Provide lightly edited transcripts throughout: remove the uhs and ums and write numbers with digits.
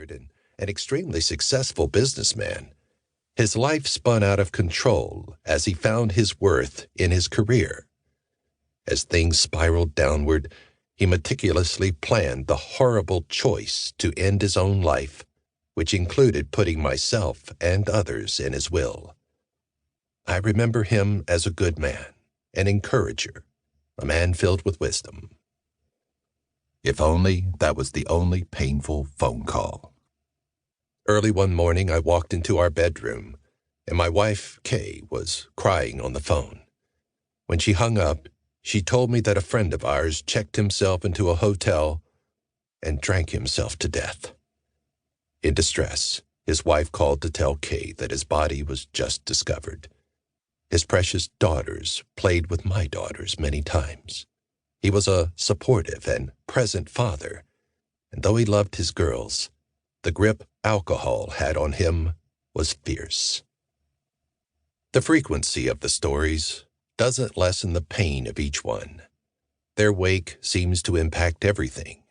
retired and an extremely successful businessman. His life spun out of control as he found his worth in his career. As things spiraled downward, he meticulously planned the horrible choice to end his own life, which included putting myself and others in his will. I remember him as a good man, an encourager, a man filled with wisdom. If only that was the only painful phone call. Early one morning, I walked into our bedroom, and my wife, Kay, was crying on the phone. When she hung up, she told me that a friend of ours checked himself into a hotel and drank himself to death. In distress, his wife called to tell Kay that his body was just discovered. His precious daughters played with my daughters many times. He was a supportive and present father, and though he loved his girls, the grip alcohol had on him was fierce. The frequency of the stories doesn't lessen the pain of each one. Their wake seems to impact everything,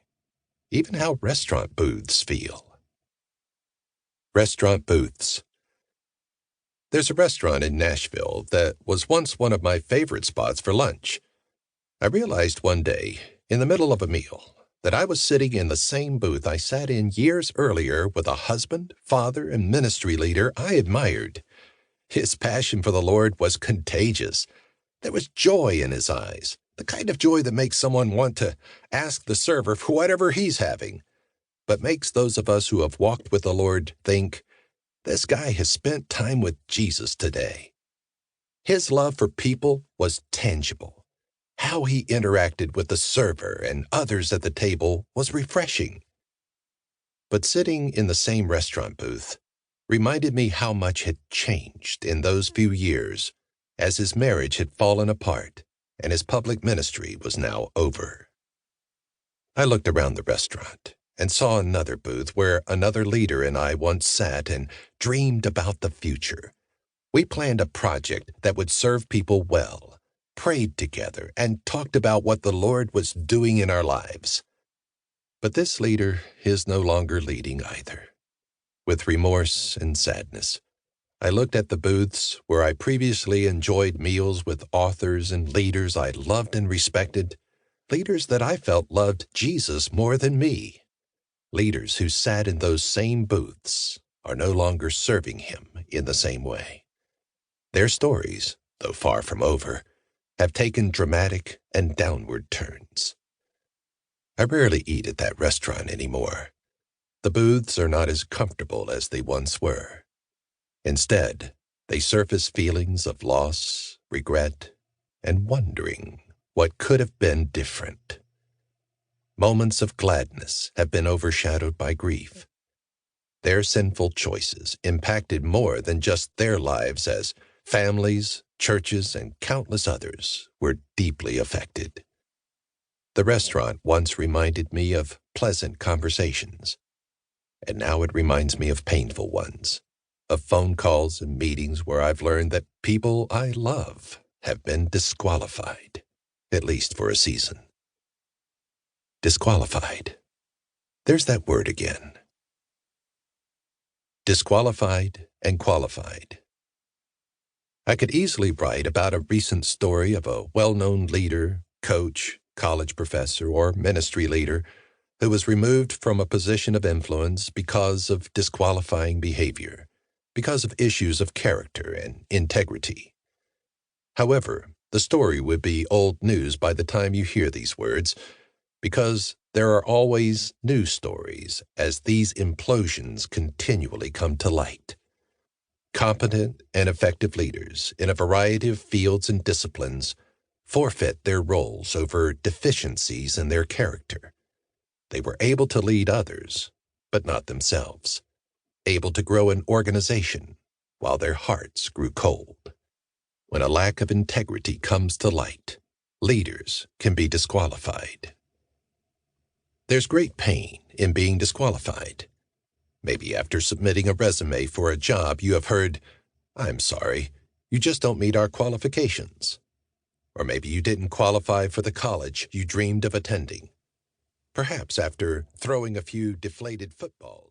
even how restaurant booths feel. Restaurant booths. There's a restaurant in Nashville that was once one of my favorite spots for lunch. I realized one day, in the middle of a meal, that I was sitting in the same booth I sat in years earlier with a husband, father, and ministry leader I admired. His passion for the Lord was contagious. There was joy in his eyes, the kind of joy that makes someone want to ask the server for whatever he's having, but makes those of us who have walked with the Lord think, this guy has spent time with Jesus today. His love for people was tangible. How he interacted with the server and others at the table was refreshing. But sitting in the same restaurant booth reminded me how much had changed in those few years as his marriage had fallen apart and his public ministry was now over. I looked around the restaurant and saw another booth where another leader and I once sat and dreamed about the future. We planned a project that would serve people well, prayed together, and talked about what the Lord was doing in our lives. But this leader is no longer leading either. With remorse and sadness, I looked at the booths where I previously enjoyed meals with authors and leaders I loved and respected, leaders that I felt loved Jesus more than me. Leaders who sat in those same booths are no longer serving him in the same way. Their stories, though far from over, have taken dramatic and downward turns. I rarely eat at that restaurant anymore. The booths are not as comfortable as they once were. Instead, they surface feelings of loss, regret, and wondering what could have been different. Moments of gladness have been overshadowed by grief. Their sinful choices impacted more than just their lives as families, churches, and countless others were deeply affected. The restaurant once reminded me of pleasant conversations, and now it reminds me of painful ones, of phone calls and meetings where I've learned that people I love have been disqualified, at least for a season. Disqualified. There's that word again. Disqualified and qualified. I could easily write about a recent story of a well-known leader, coach, college professor, or ministry leader who was removed from a position of influence because of disqualifying behavior, because of issues of character and integrity. However, the story would be old news by the time you hear these words, because there are always new stories as these implosions continually come to light. Competent and effective leaders in a variety of fields and disciplines forfeit their roles over deficiencies in their character. They were able to lead others, but not themselves, able to grow an organization while their hearts grew cold. When a lack of integrity comes to light, leaders can be disqualified. There's great pain in being disqualified. Maybe after submitting a resume for a job, you have heard, "I'm sorry, you just don't meet our qualifications." Or maybe you didn't qualify for the college you dreamed of attending. Perhaps after throwing a few deflated footballs.